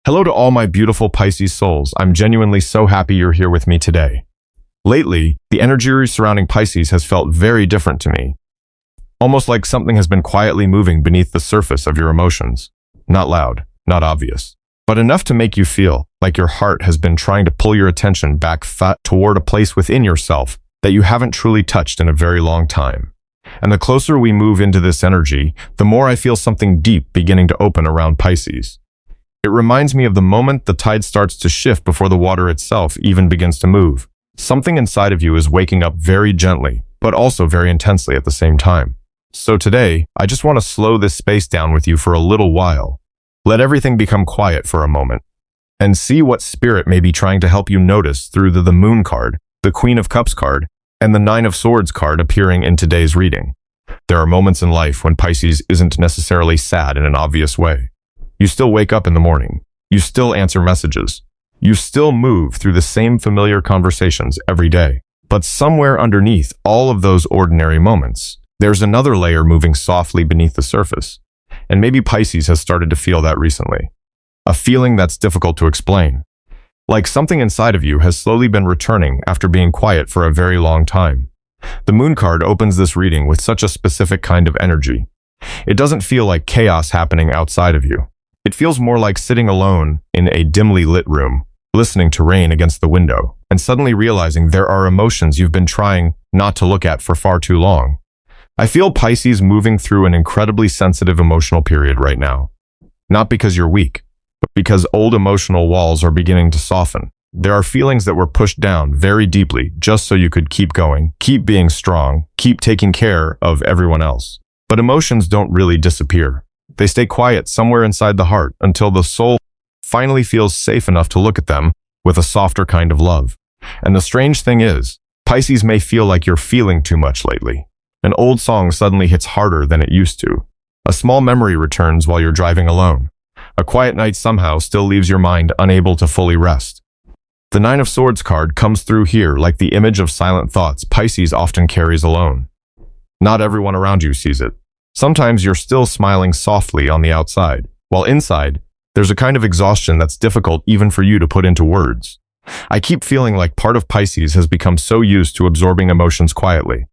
Hello to all my beautiful Pisces souls. I'm genuinely so happy you're here with me today. Lately, the energy surrounding Pisces has felt very different to me. Almost like something has been quietly moving beneath the surface of your emotions. Not loud, not obvious, but enough to make you feel like your heart has been trying to pull your attention back toward a place within yourself that you haven't truly touched in a very long time. And the closer we move into this energy, the more I feel something deep beginning to open around Pisces. It reminds me of the moment the tide starts to shift before the water itself even begins to move. Something inside of you is waking up very gently, but also very intensely at the same time. So today, I just want to slow this space down with you for a little while. Let everything become quiet for a moment, and see what spirit may be trying to help you notice through the Moon card, the Queen of Cups card, and the Nine of Swords card appearing in today's reading. There are moments in life when Pisces isn't necessarily sad in an obvious way. You still wake up in the morning. You still answer messages. You still move through the same familiar conversations every day. But somewhere underneath all of those ordinary moments, there's another layer moving softly beneath the surface. And maybe Pisces has started to feel that recently. A feeling that's difficult to explain. Like something inside of you has slowly been returning after being quiet for a very long time. The Moon card opens this reading with such a specific kind of energy. It doesn't feel like chaos happening outside of you. It feels more like sitting alone in a dimly lit room, listening to rain against the window, and suddenly realizing there are emotions you've been trying not to look at for far too long. I feel Pisces moving through an incredibly sensitive emotional period right now. Not because you're weak, but because old emotional walls are beginning to soften. There are feelings that were pushed down very deeply just so you could keep going, keep being strong, keep taking care of everyone else. But emotions don't really disappear. They stay quiet somewhere inside the heart until the soul finally feels safe enough to look at them with a softer kind of love. And the strange thing is, Pisces may feel like you're feeling too much lately. An old song suddenly hits harder than it used to. A small memory returns while you're driving alone. A quiet night somehow still leaves your mind unable to fully rest. The Nine of Swords card comes through here like the image of silent thoughts Pisces often carries alone. Not everyone around you sees it. Sometimes you're still smiling softly on the outside, while inside, there's a kind of exhaustion that's difficult even for you to put into words. I keep feeling like part of Pisces has become so used to absorbing emotions quietly.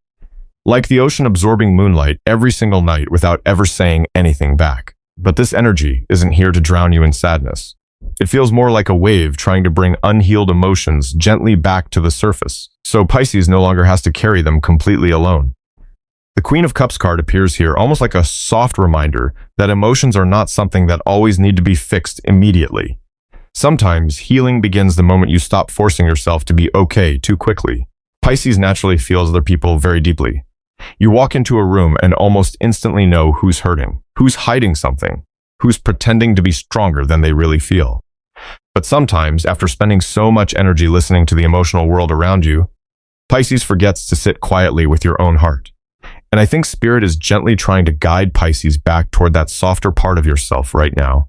Like the ocean absorbing moonlight every single night without ever saying anything back. But this energy isn't here to drown you in sadness. It feels more like a wave trying to bring unhealed emotions gently back to the surface, so Pisces no longer has to carry them completely alone. The Queen of Cups card appears here almost like a soft reminder that emotions are not something that always need to be fixed immediately. Sometimes healing begins the moment you stop forcing yourself to be okay too quickly. Pisces naturally feels other people very deeply. You walk into a room and almost instantly know who's hurting, who's hiding something, who's pretending to be stronger than they really feel. But sometimes, after spending so much energy listening to the emotional world around you, Pisces forgets to sit quietly with your own heart. And I think Spirit is gently trying to guide Pisces back toward that softer part of yourself right now.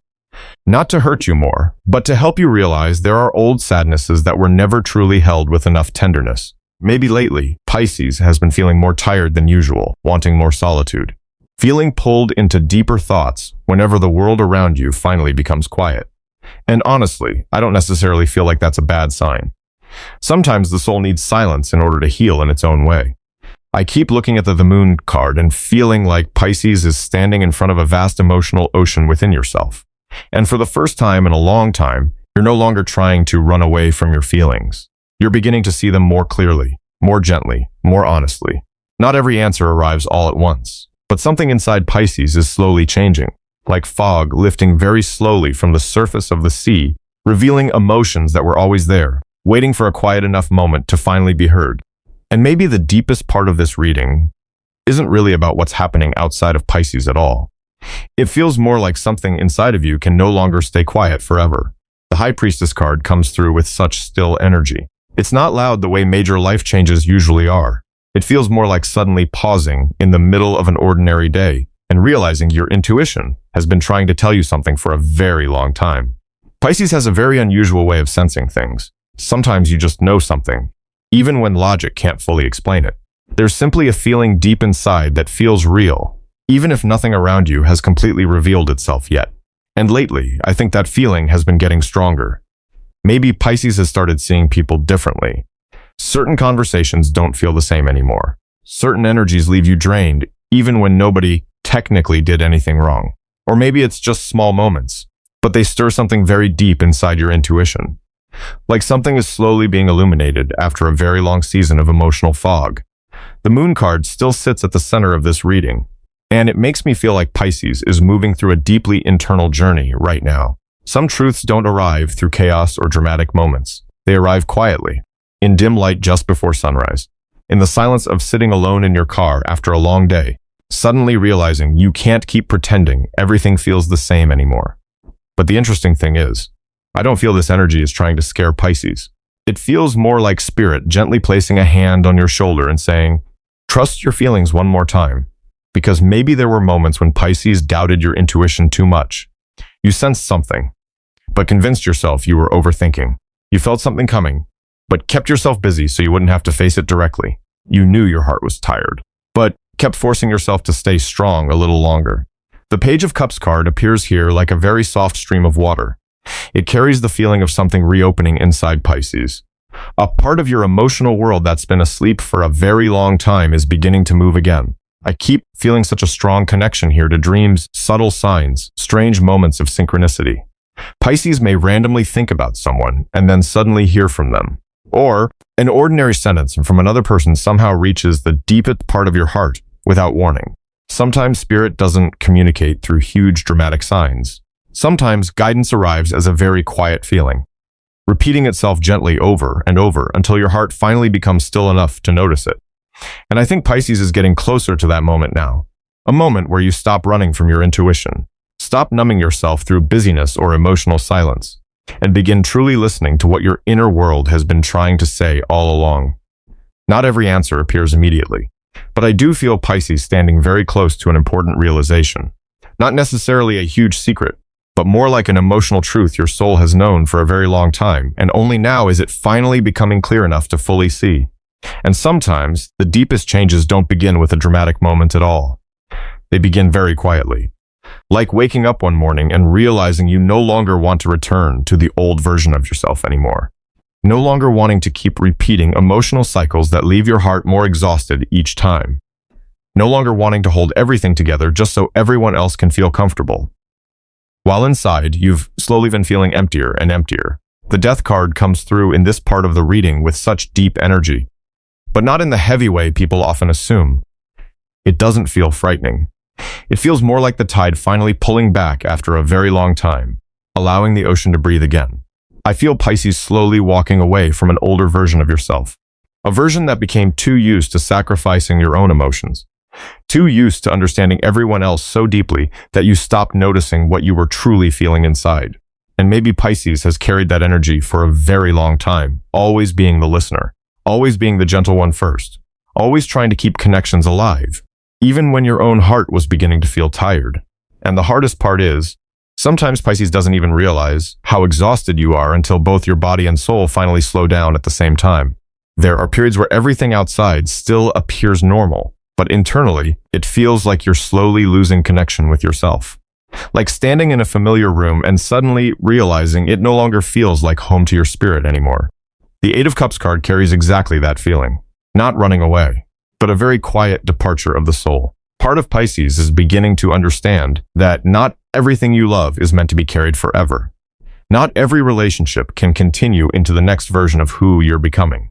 Not to hurt you more, but to help you realize there are old sadnesses that were never truly held with enough tenderness. Maybe lately, Pisces has been feeling more tired than usual, wanting more solitude. Feeling pulled into deeper thoughts whenever the world around you finally becomes quiet. And honestly, I don't necessarily feel like that's a bad sign. Sometimes the soul needs silence in order to heal in its own way. I keep looking at the Moon card and feeling like Pisces is standing in front of a vast emotional ocean within yourself. And for the first time in a long time, you're no longer trying to run away from your feelings. You're beginning to see them more clearly, more gently, more honestly. Not every answer arrives all at once, but something inside Pisces is slowly changing, like fog lifting very slowly from the surface of the sea, revealing emotions that were always there, waiting for a quiet enough moment to finally be heard. And maybe the deepest part of this reading isn't really about what's happening outside of Pisces at all. It feels more like something inside of you can no longer stay quiet forever. The High Priestess card comes through with such still energy. It's not loud the way major life changes usually are. It feels more like suddenly pausing in the middle of an ordinary day and realizing your intuition has been trying to tell you something for a very long time. Pisces has a very unusual way of sensing things. Sometimes you just know something, even when logic can't fully explain it. There's simply a feeling deep inside that feels real, even if nothing around you has completely revealed itself yet. And lately, I think that feeling has been getting stronger. Maybe Pisces has started seeing people differently. Certain conversations don't feel the same anymore. Certain energies leave you drained, even when nobody technically did anything wrong. Or maybe it's just small moments, but they stir something very deep inside your intuition. Like something is slowly being illuminated after a very long season of emotional fog. The moon card still sits at the center of this reading, and it makes me feel like Pisces is moving through a deeply internal journey right now. Some truths don't arrive through chaos or dramatic moments. They arrive quietly, in dim light just before sunrise, in the silence of sitting alone in your car after a long day, suddenly realizing you can't keep pretending everything feels the same anymore. But the interesting thing is, I don't feel this energy is trying to scare Pisces. It feels more like spirit gently placing a hand on your shoulder and saying, trust your feelings one more time, because maybe there were moments when Pisces doubted your intuition too much. You sensed something, but convinced yourself you were overthinking. You felt something coming, but kept yourself busy so you wouldn't have to face it directly. You knew your heart was tired, but kept forcing yourself to stay strong a little longer. The Page of Cups card appears here like a very soft stream of water. It carries the feeling of something reopening inside Pisces. A part of your emotional world that's been asleep for a very long time is beginning to move again. I keep feeling such a strong connection here to dreams, subtle signs, strange moments of synchronicity. Pisces may randomly think about someone and then suddenly hear from them. Or an ordinary sentence from another person somehow reaches the deepest part of your heart without warning. Sometimes spirit doesn't communicate through huge dramatic signs. Sometimes guidance arrives as a very quiet feeling, repeating itself gently over and over until your heart finally becomes still enough to notice it. And I think Pisces is getting closer to that moment now. A moment where you stop running from your intuition, stop numbing yourself through busyness or emotional silence, and begin truly listening to what your inner world has been trying to say all along. Not every answer appears immediately, but I do feel Pisces standing very close to an important realization. Not necessarily a huge secret, but more like an emotional truth your soul has known for a very long time, and only now is it finally becoming clear enough to fully see. And sometimes, the deepest changes don't begin with a dramatic moment at all. They begin very quietly. Like waking up one morning and realizing you no longer want to return to the old version of yourself anymore. No longer wanting to keep repeating emotional cycles that leave your heart more exhausted each time. No longer wanting to hold everything together just so everyone else can feel comfortable. While inside, you've slowly been feeling emptier and emptier. The Death card comes through in this part of the reading with such deep energy, but not in the heavy way people often assume. It doesn't feel frightening. It feels more like the tide finally pulling back after a very long time, allowing the ocean to breathe again. I feel Pisces slowly walking away from an older version of yourself, a version that became too used to sacrificing your own emotions, too used to understanding everyone else so deeply that you stopped noticing what you were truly feeling inside. And maybe Pisces has carried that energy for a very long time, always being the listener, always being the gentle one first, always trying to keep connections alive, even when your own heart was beginning to feel tired. And the hardest part is, sometimes Pisces doesn't even realize how exhausted you are until both your body and soul finally slow down at the same time. There are periods where everything outside still appears normal, but internally, it feels like you're slowly losing connection with yourself. Like standing in a familiar room and suddenly realizing it no longer feels like home to your spirit anymore. The Eight of Cups card carries exactly that feeling. Not running away, but a very quiet departure of the soul. Part of Pisces is beginning to understand that not everything you love is meant to be carried forever. Not every relationship can continue into the next version of who you're becoming.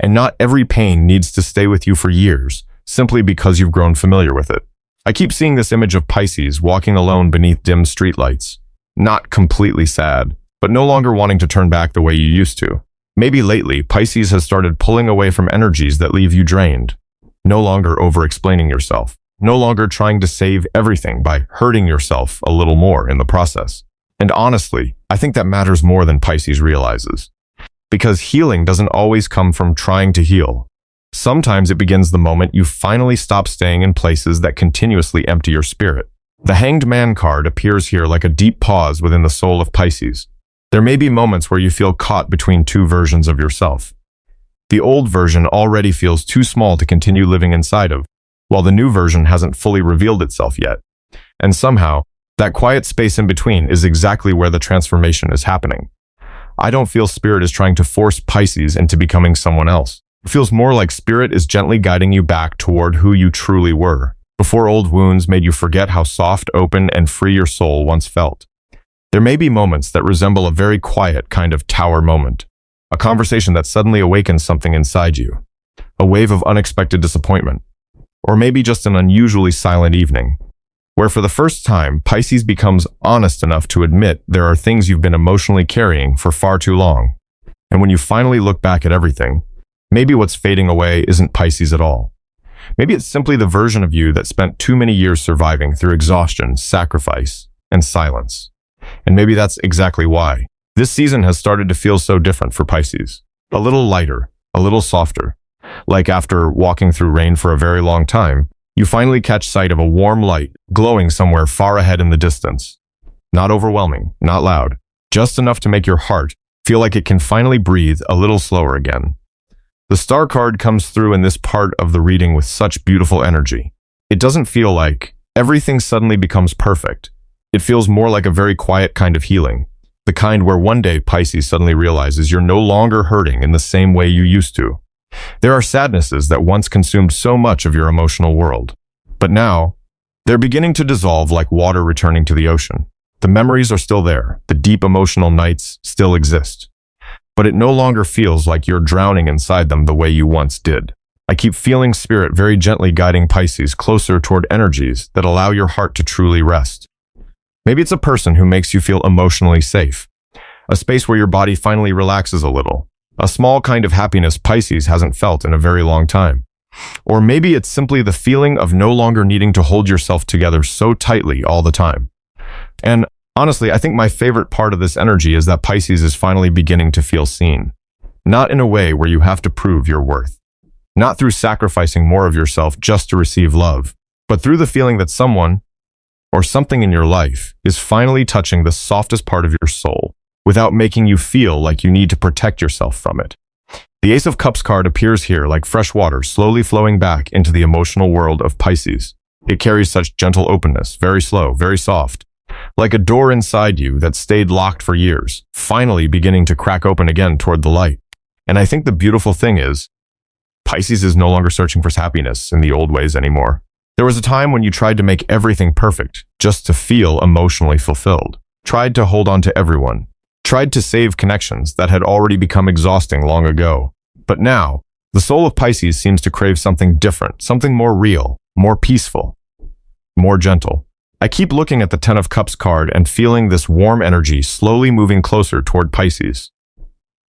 And not every pain needs to stay with you for years, simply because you've grown familiar with it. I keep seeing this image of Pisces walking alone beneath dim streetlights. Not completely sad, but no longer wanting to turn back the way you used to. Maybe lately, Pisces has started pulling away from energies that leave you drained. No longer over-explaining yourself. No longer trying to save everything by hurting yourself a little more in the process. And honestly, I think that matters more than Pisces realizes. Because healing doesn't always come from trying to heal. Sometimes it begins the moment you finally stop staying in places that continuously empty your spirit. The Hanged Man card appears here like a deep pause within the soul of Pisces. There may be moments where you feel caught between two versions of yourself. The old version already feels too small to continue living inside of, while the new version hasn't fully revealed itself yet. And somehow, That quiet space in between is exactly where the transformation is happening. I don't feel Spirit is trying to force Pisces into becoming someone else. It feels more like Spirit is gently guiding you back toward who you truly were, before old wounds made you forget how soft, open, and free your soul once felt. There may be moments that resemble a very quiet kind of tower moment, a conversation that suddenly awakens something inside you, a wave of unexpected disappointment, or maybe just an unusually silent evening, where for the first time, Pisces becomes honest enough to admit there are things you've been emotionally carrying for far too long. And when you finally look back at everything, maybe what's fading away isn't Pisces at all. Maybe it's simply the version of you that spent too many years surviving through exhaustion, sacrifice, and silence. And maybe that's exactly why this season has started to feel so different for Pisces. A little lighter, a little softer. Like after walking through rain for a very long time, you finally catch sight of a warm light glowing somewhere far ahead in the distance. Not overwhelming, not loud, just enough to make your heart feel like it can finally breathe a little slower again. The star card comes through in this part of the reading with such beautiful energy. It doesn't feel like everything suddenly becomes perfect. It feels more like a very quiet kind of healing. The kind where one day Pisces suddenly realizes you're no longer hurting in the same way you used to. There are sadnesses that once consumed so much of your emotional world. But now, they're beginning to dissolve like water returning to the ocean. The memories are still there. The deep emotional nights still exist. But it no longer feels like you're drowning inside them the way you once did. I keep feeling Spirit very gently guiding Pisces closer toward energies that allow your heart to truly rest. Maybe it's a person who makes you feel emotionally safe. A space where your body finally relaxes a little. A small kind of happiness Pisces hasn't felt in a very long time. Or maybe it's simply the feeling of no longer needing to hold yourself together so tightly all the time. And honestly, I think my favorite part of this energy is that Pisces is finally beginning to feel seen. Not in a way where you have to prove your worth. Not through sacrificing more of yourself just to receive love, but through the feeling that someone or something in your life is finally touching the softest part of your soul without making you feel like you need to protect yourself from it. The Ace of Cups card appears here like fresh water slowly flowing back into the emotional world of Pisces. It carries such gentle openness, very slow, very soft, like a door inside you that stayed locked for years, finally beginning to crack open again toward the light. And I think the beautiful thing is, Pisces is no longer searching for happiness in the old ways anymore. There was a time when you tried to make everything perfect just to feel emotionally fulfilled, tried to hold on to everyone, tried to save connections that had already become exhausting long ago. But now, the soul of Pisces seems to crave something different, something more real, more peaceful, more gentle. I keep looking at the Ten of Cups card and feeling this warm energy slowly moving closer toward Pisces.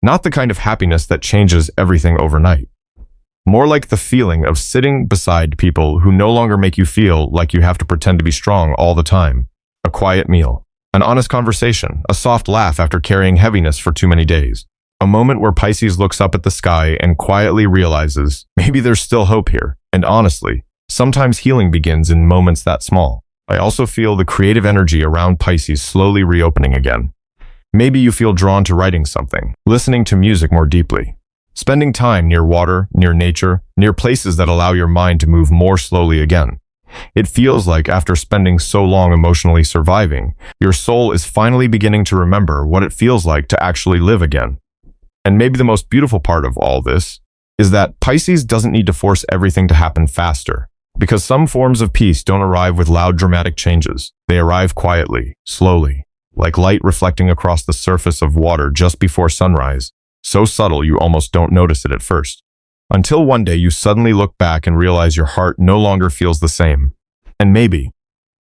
Not the kind of happiness that changes everything overnight. More like the feeling of sitting beside people who no longer make you feel like you have to pretend to be strong all the time. A quiet meal, an honest conversation, a soft laugh after carrying heaviness for too many days. A moment where Pisces looks up at the sky and quietly realizes maybe there's still hope here. And honestly, sometimes healing begins in moments that small. I also feel the creative energy around Pisces slowly reopening again. Maybe you feel drawn to writing something, listening to music more deeply, spending time near water, near nature, near places that allow your mind to move more slowly again. It feels like after spending so long emotionally surviving, your soul is finally beginning to remember what it feels like to actually live again. And maybe the most beautiful part of all this is that Pisces doesn't need to force everything to happen faster, because some forms of peace don't arrive with loud dramatic changes. They arrive quietly, slowly, like light reflecting across the surface of water just before sunrise. So subtle you almost don't notice it at first. Until one day you suddenly look back and realize your heart no longer feels the same. And maybe,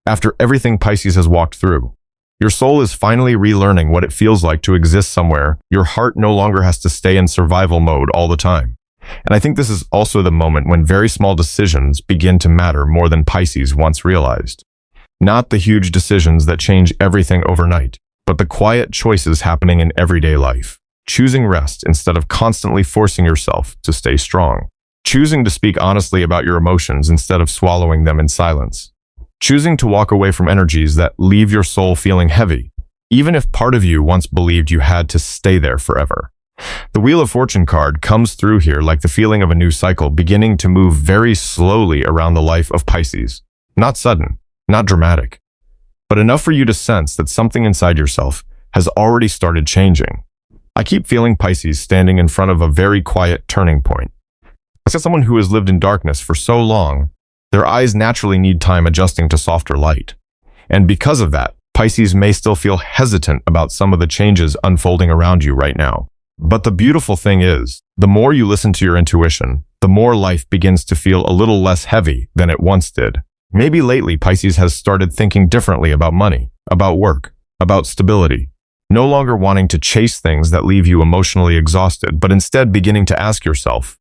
after everything Pisces has walked through, your soul is finally relearning what it feels like to exist somewhere your heart no longer has to stay in survival mode all the time. And I think this is also the moment when very small decisions begin to matter more than Pisces once realized. Not the huge decisions that change everything overnight, but the quiet choices happening in everyday life. Choosing rest instead of constantly forcing yourself to stay strong. Choosing to speak honestly about your emotions instead of swallowing them in silence. Choosing to walk away from energies that leave your soul feeling heavy, even if part of you once believed you had to stay there forever. The Wheel of Fortune card comes through here like the feeling of a new cycle beginning to move very slowly around the life of Pisces. Not sudden, not dramatic, but but enough for you to sense that something inside yourself has already started changing. I keep feeling Pisces standing in front of a very quiet turning point. As someone who has lived in darkness for so long, their eyes naturally need time adjusting to softer light. And because of that, Pisces may still feel hesitant about some of the changes unfolding around you right now. But the beautiful thing is, the more you listen to your intuition, the more life begins to feel a little less heavy than it once did. Maybe lately Pisces has started thinking differently about money, about work, about stability. No longer wanting to chase things that leave you emotionally exhausted, but instead beginning to ask yourself,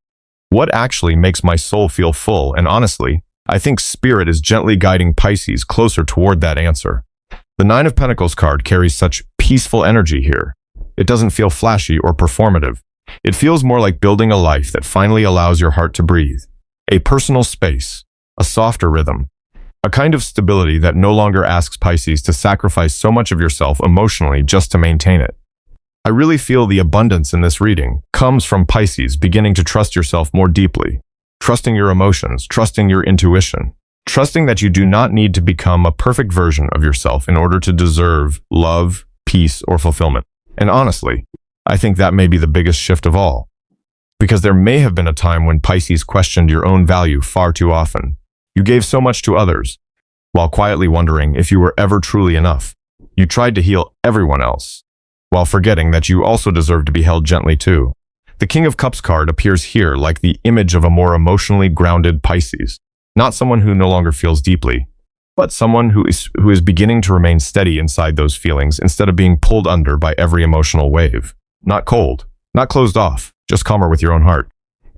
what actually makes my soul feel full? And honestly, I think Spirit is gently guiding Pisces closer toward that answer. The Nine of Pentacles card carries such peaceful energy here. It doesn't feel flashy or performative. It feels more like building a life that finally allows your heart to breathe. A personal space, a softer rhythm, a kind of stability that no longer asks Pisces to sacrifice so much of yourself emotionally just to maintain it. I really feel the abundance in this reading comes from Pisces beginning to trust yourself more deeply, trusting your emotions, trusting your intuition, trusting that you do not need to become a perfect version of yourself in order to deserve love, peace, or fulfillment. And honestly, I think that may be the biggest shift of all. Because there may have been a time when Pisces questioned your own value far too often. You gave so much to others, while quietly wondering if you were ever truly enough. You tried to heal everyone else, while forgetting that you also deserve to be held gently too. The King of Cups card appears here like the image of a more emotionally grounded Pisces. Not someone who no longer feels deeply, but someone who is beginning to remain steady inside those feelings instead of being pulled under by every emotional wave. Not cold, not closed off, just calmer with your own heart.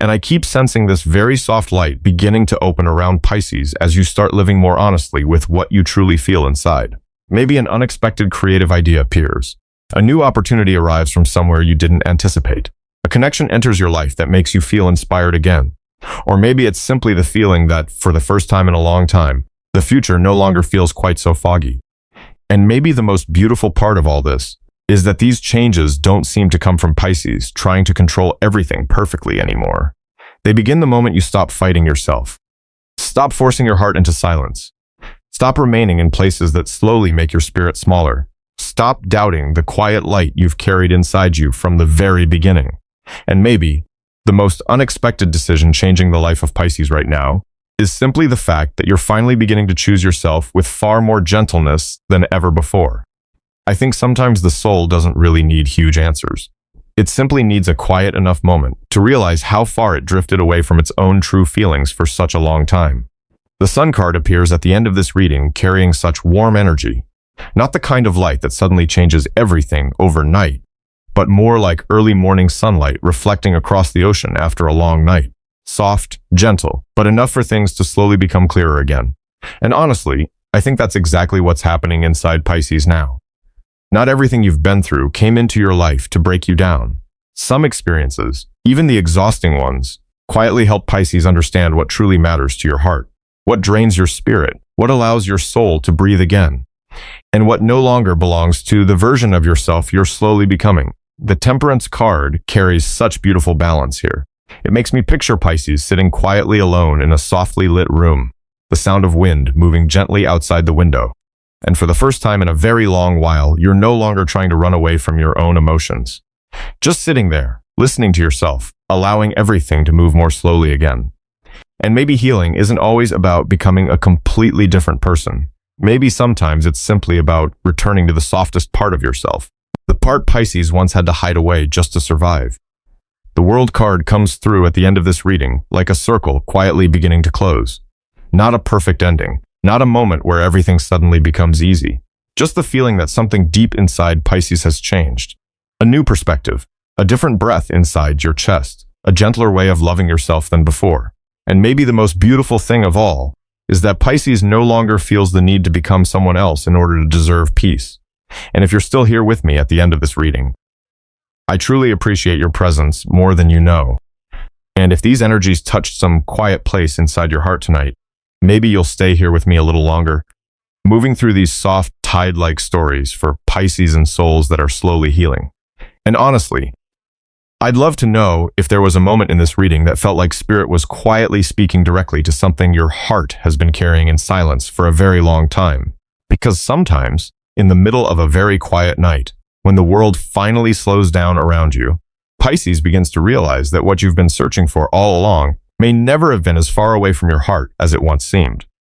And I keep sensing this very soft light beginning to open around Pisces as you start living more honestly with what you truly feel inside. Maybe an unexpected creative idea appears. A new opportunity arrives from somewhere you didn't anticipate. A connection enters your life that makes you feel inspired again. Or maybe it's simply the feeling that, for the first time in a long time, the future no longer feels quite so foggy. And maybe the most beautiful part of all this is that these changes don't seem to come from Pisces trying to control everything perfectly anymore. They begin the moment you stop fighting yourself. Stop forcing your heart into silence. Stop remaining in places that slowly make your spirit smaller. Stop doubting the quiet light you've carried inside you from the very beginning. And maybe the most unexpected decision changing the life of Pisces right now is simply the fact that you're finally beginning to choose yourself with far more gentleness than ever before. I think sometimes the soul doesn't really need huge answers. It simply needs a quiet enough moment to realize how far it drifted away from its own true feelings for such a long time. The Sun card appears at the end of this reading carrying such warm energy, not the kind of light that suddenly changes everything overnight, but more like early morning sunlight reflecting across the ocean after a long night. Soft, gentle, but enough for things to slowly become clearer again. And honestly, I think that's exactly what's happening inside Pisces now. Not everything you've been through came into your life to break you down. Some experiences, even the exhausting ones, quietly help Pisces understand what truly matters to your heart, what drains your spirit, what allows your soul to breathe again, and what no longer belongs to the version of yourself you're slowly becoming. The Temperance card carries such beautiful balance here. It makes me picture Pisces sitting quietly alone in a softly lit room, the sound of wind moving gently outside the window. And for the first time in a very long while, you're no longer trying to run away from your own emotions. Just sitting there, listening to yourself, allowing everything to move more slowly again. And maybe healing isn't always about becoming a completely different person. Maybe sometimes it's simply about returning to the softest part of yourself, the part Pisces once had to hide away just to survive. The World card comes through at the end of this reading, like a circle quietly beginning to close. Not a perfect ending, not a moment where everything suddenly becomes easy. Just the feeling that something deep inside Pisces has changed. A new perspective, a different breath inside your chest, a gentler way of loving yourself than before. And maybe the most beautiful thing of all is that Pisces no longer feels the need to become someone else in order to deserve peace. And if you're still here with me at the end of this reading, I truly appreciate your presence more than you know. And if these energies touched some quiet place inside your heart tonight, maybe you'll stay here with me a little longer, moving through these soft, tide-like stories for Pisces and souls that are slowly healing. And honestly, I'd love to know if there was a moment in this reading that felt like Spirit was quietly speaking directly to something your heart has been carrying in silence for a very long time. Because sometimes, in the middle of a very quiet night, when the world finally slows down around you, Pisces begins to realize that what you've been searching for all along may never have been as far away from your heart as it once seemed.